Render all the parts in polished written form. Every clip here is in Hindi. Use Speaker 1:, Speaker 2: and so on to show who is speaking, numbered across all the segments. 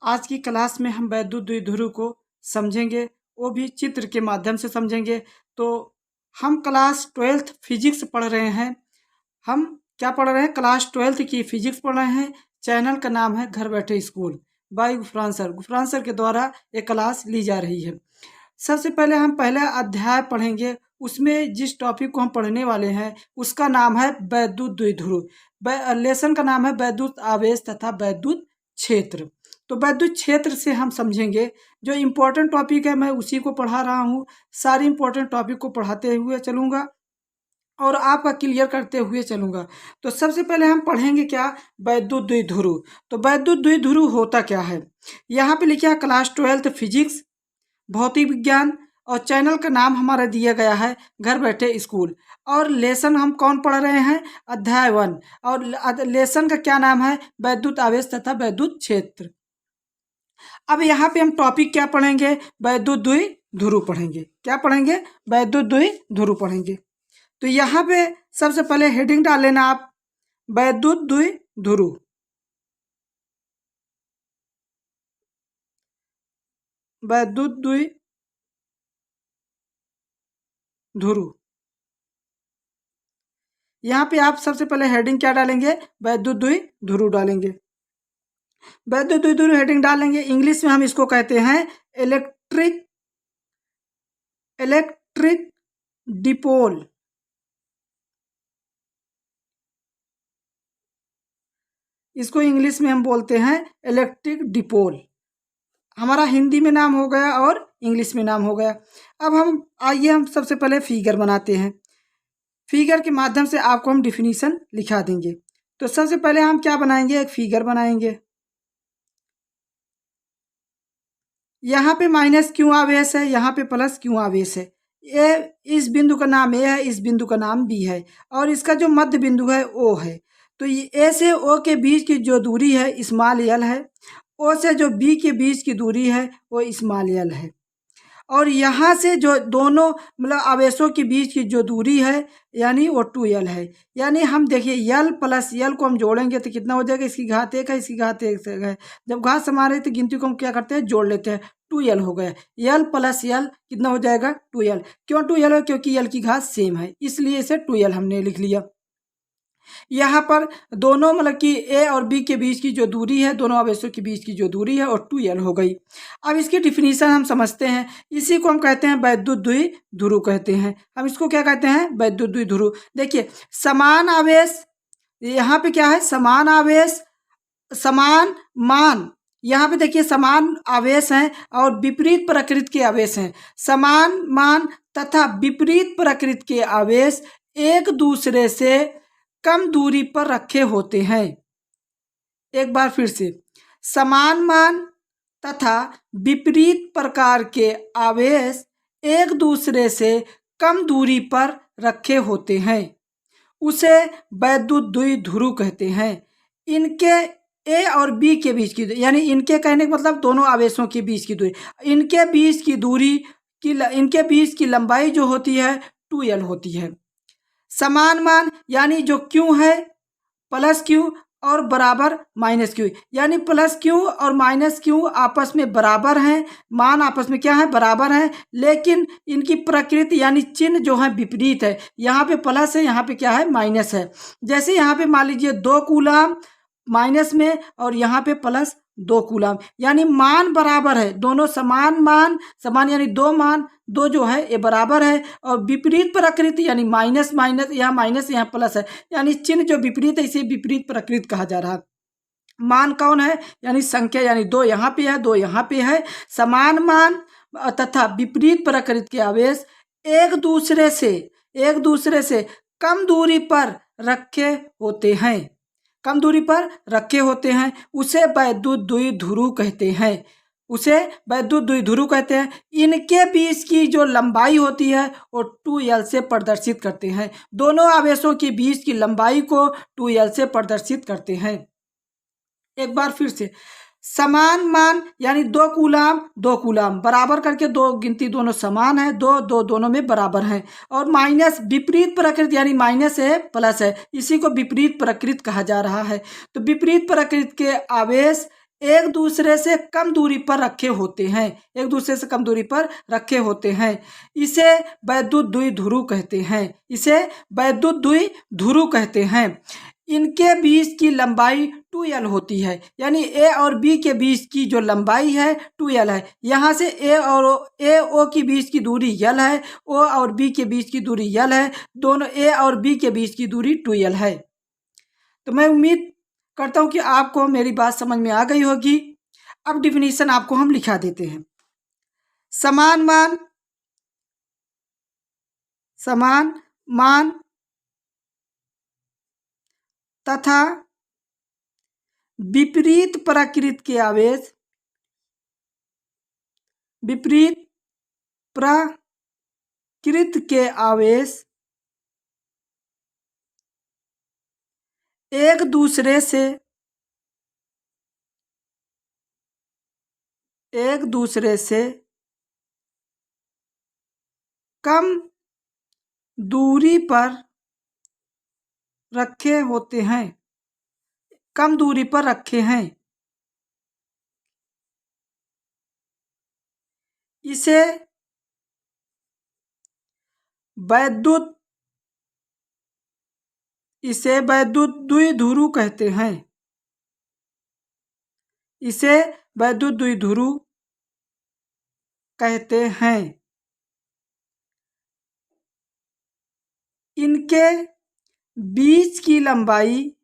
Speaker 1: आज की क्लास में हम वैद्युत द्विध्रुव को समझेंगे, वो भी चित्र के माध्यम से समझेंगे। तो हम क्लास 12th फिजिक्स पढ़ रहे हैं। हम क्या पढ़ रहे हैं? क्लास 12th की फिजिक्स पढ़ रहे हैं। चैनल का नाम है घर बैठे school by Gufran sir. Gufran sir के द्वारा ये क्लास ली जा रही है। सबसे पहले हम पहला अध्याय पढ़ेंगे। उसमें जिस टॉपिक को हम पढ़ने वाले हैं उसका नाम है वैद्युत द्विध्रुव। लेसन का नाम है वैद्युत आवेश तथा वैद्युत क्षेत्र। तो वैद्युत क्षेत्र से हम समझेंगे। जो इम्पोर्टेंट टॉपिक है मैं उसी को पढ़ा रहा हूँ। सारी इम्पोर्टेंट टॉपिक को पढ़ाते हुए चलूँगा और आपका क्लियर करते हुए चलूँगा। तो सबसे पहले हम पढ़ेंगे क्या? वैद्युत द्विध्रुव। तो वैद्युत द्विध्रुव होता क्या है? यहाँ पे लिखा है क्लास 12th फिजिक्स भौतिक विज्ञान, और चैनल का नाम हमारा दिया गया है घर बैठे स्कूल। और लेसन हम कौन पढ़ रहे हैं? अध्याय 1। और लेसन का क्या नाम है? वैद्युत आवेश तथा वैद्युत क्षेत्र। अब यहाँ पे हम टॉपिक क्या पढ़ेंगे? वैद्युत द्विध्रुव पढ़ेंगे। क्या पढ़ेंगे? वैद्युत द्विध्रुव पढ़ेंगे। तो यहाँ पे सबसे पहले हेडिंग डाल लेना आप, वैद्युत द्विध्रुव। वैद्युत द्विध्रुव। यहाँ पे आप सबसे पहले हेडिंग क्या डालेंगे? वैद्युत द्विध्रुव डालेंगे। वैद्युत द्विध्रुव हेडिंग डालेंगे। इंग्लिश में हम इसको कहते हैं इलेक्ट्रिक डिपोल। इसको इंग्लिश में हम बोलते हैं इलेक्ट्रिक डिपोल। हमारा हिंदी में नाम हो गया और इंग्लिश में नाम हो गया। अब हम आइए हम सबसे पहले फिगर बनाते हैं। फिगर के माध्यम से आपको हम डिफिनीशन लिखा देंगे। तो सबसे पहले हम क्या बनाएंगे? एक फिगर बनाएंगे। यहाँ पे माइनस क्यों आवेश है, यहाँ पे प्लस क्यों आवेश है। ये इस बिंदु का नाम ए है, इस बिंदु का नाम बी है, और इसका जो मध्य बिंदु है ओ है। तो ये ए से ओ के बीच की जो दूरी है स्मॉल एल है, ओ से जो बी के बीच की दूरी है वो स्मॉल एल है, और यहाँ से जो दोनों मतलब आवेशों के बीच की जो दूरी है यानी वो 2l है। यानी हम देखिए l प्लस l को हम जोड़ेंगे तो कितना हो जाएगा? इसकी घात 1 है, इसकी घात 1 है। जब घात समा रहे तो गिनती को हम क्या करते हैं? जोड़ लेते हैं। 2l हो गया। l प्लस l कितना हो जाएगा? 2l। क्यों 2l है? क्योंकि l की घात सेम है, इसलिए इसे 2l हमने लिख लिया। यहाँ पर दोनों मतलब कि ए और बी के बीच की जो दूरी है, दोनों आवेशों के बीच की जो दूरी है और 2l हो गई। अब इसकी डिफिनीशन हम समझते हैं। इसी को हम कहते हैं वैद्युत द्विध्रुव कहते हैं। हम इसको क्या कहते हैं? वैद्युत द्विध्रुव। देखिए समान आवेश, यहाँ पे क्या है? समान आवेश, समान मान। यहाँ पे देखिए समान आवेश हैं और विपरीत प्रकृति के आवेश हैं। समान मान तथा विपरीत प्रकृति के आवेश एक दूसरे से कम दूरी पर रखे होते हैं। एक बार फिर से, समान मान तथा विपरीत प्रकार के आवेश एक दूसरे से कम दूरी पर रखे होते हैं, उसे वैद्युत द्विध्रुव कहते हैं। इनके ए और बी के बीच की यानी इनके कहने का मतलब दोनों आवेशों के बीच की दूरी, इनके बीच की दूरी की इनके बीच की लंबाई जो होती है 2l होती है। समान मान यानी जो क्यू है प्लस क्यू और बराबर माइनस क्यू, यानी प्लस क्यू और माइनस क्यू आपस में बराबर हैं, मान आपस में क्या है? बराबर हैं, लेकिन इनकी प्रकृति यानी चिन्ह जो है विपरीत है। यहाँ पे प्लस है, यहाँ पे क्या है? माइनस है। जैसे यहाँ पे मान लीजिए 2 कूलम माइनस में और यहाँ पे प्लस 2 कूलम, यानी मान बराबर है, दोनों समान मान, समान यानी दो मान, दो जो है ये बराबर है। और विपरीत प्रकृति यानी माइनस माइनस, यहाँ माइनस यहाँ प्लस है, यानी चिन्ह जो विपरीत है इसे विपरीत प्रकृति कहा जा रहा है। मान कौन है? यानी संख्या, यानी 2 यहाँ पे है, 2 यहाँ पे है। समान मान तथा विपरीत प्रकृति के आवेश एक दूसरे से कम दूरी पर रखे होते हैं, कम दूरी पर रखे होते हैं, उसे वैद्युत द्विध्रुव कहते हैं, उसे वैद्युत द्विध्रुव कहते हैं। इनके बीच की जो लंबाई होती है वो 2l से प्रदर्शित करते हैं। दोनों आवेशों के बीच की लंबाई को 2l से प्रदर्शित करते हैं। एक बार फिर से, समान मान यानी 2 कूलम बराबर करके दो गिनती दोनों समान है, दो दो दोनों में बराबर हैं। और माइनस विपरीत प्रकृति यानी माइनस है प्लस है, इसी को विपरीत प्रकृति कहा जा रहा है। तो विपरीत प्रकृति के आवेश एक दूसरे से कम दूरी पर रखे होते हैं, एक दूसरे से कम दूरी पर रखे होते हैं। इसे वैद्युत द्विध्रुव कहते हैं, इसे वैद्युत द्विध्रुव कहते हैं। इनके बीच की लंबाई 2l होती है, यानी ए और बी के बीच की जो लंबाई है 2l है। यहाँ से ए और ओ के बीच की दूरी l है, ओ और बी के बीच की दूरी l है, दोनों ए और बी के बीच की दूरी 2l है। तो मैं उम्मीद करता हूँ कि आपको मेरी बात समझ में आ गई होगी। अब डिफिनीशन आपको हम लिखा देते हैं। समान मान तथा विपरीत प्रकृति के आवेश, विपरीत प्रकृति के आवेश एक दूसरे से कम दूरी पर रखे होते हैं, कम दूरी पर रखे हैं। इसे वैद्युत द्विध्रुव कहते हैं, इसे वैद्युत द्विध्रुव कहते हैं। इनके बीच की लंबाई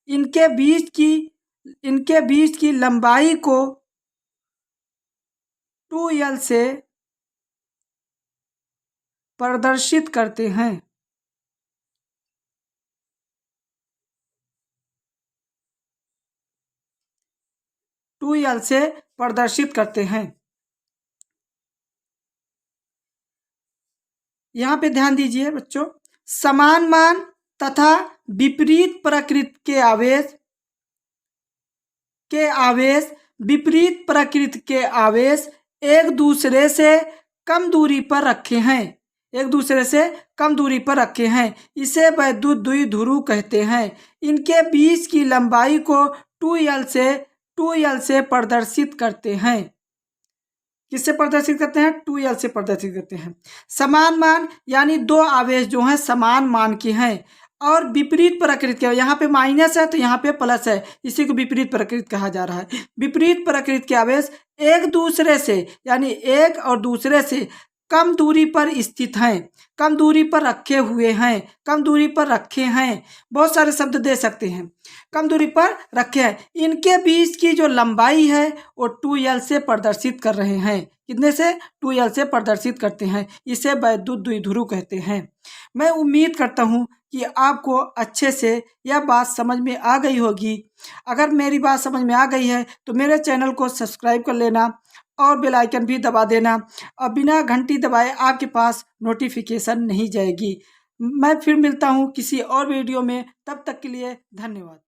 Speaker 1: इनके बीच की लंबाई को 2l से प्रदर्शित करते हैं। 2l से प्रदर्शित करते हैं। यहाँ पे ध्यान दीजिए बच्चों, समान मान तथा विपरीत प्रकृति के आवेश एक दूसरे से कम दूरी पर रखे हैं, एक दूसरे से कम दूरी पर रखे हैं। इसे वैद्युत द्विध्रुव कहते हैं। इनके बीच की लंबाई को 2l से प्रदर्शित करते हैं। किससे प्रदर्शित करते हैं? 2l से प्रदर्शित करते हैं। समान मान यानी दो आवेश जो हैं समान मान के हैं और विपरीत प्रकृति के, यहाँ पे माइनस है तो यहाँ पे प्लस है, इसी को विपरीत प्रकृति कहा जा रहा है। विपरीत प्रकृति के आवेश एक दूसरे से यानी एक और दूसरे से कम दूरी पर स्थित हैं, कम दूरी पर रखे हुए हैं, कम दूरी पर रखे हैं। बहुत सारे शब्द दे सकते हैं। कम दूरी पर रखे हैं। इनके बीच की जो लंबाई है वो 2l से प्रदर्शित कर रहे हैं। कितने से? 2l से प्रदर्शित करते हैं। इसे वैद्युत द्विध्रुव कहते हैं। मैं उम्मीद करता हूँ कि आपको अच्छे से यह बात समझ में आ गई होगी। अगर मेरी बात समझ में आ गई है तो मेरे चैनल को सब्सक्राइब कर लेना और बेल आइकन भी दबा देना, और बिना घंटी दबाए आपके पास नोटिफिकेशन नहीं जाएगी। मैं फिर मिलता हूँ किसी और वीडियो में, तब तक के लिए धन्यवाद।